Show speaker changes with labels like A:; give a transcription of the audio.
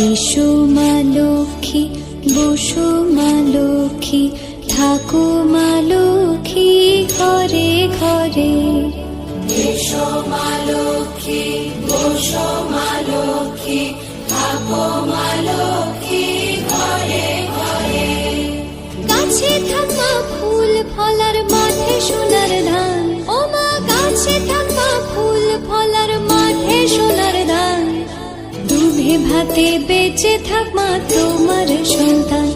A: এসো মা লক্ষ্মী, বসো মা লক্ষ্মী, থাকো মা লক্ষ্মী ঘরে ঘরে।
B: এসো মা লক্ষ্মী, বসো মা লক্ষ্মী, থাকো মা লক্ষ্মী ঘরে ঘরে।
A: গাছে থাকা ফুল ফলার মাঠে সোনার ধান, ও মা গাছে থাকা ফুল ফলার মাঠে সোনার ধান। দুধে ভাতে বেঁচে থাক মা তোমার সন্তান।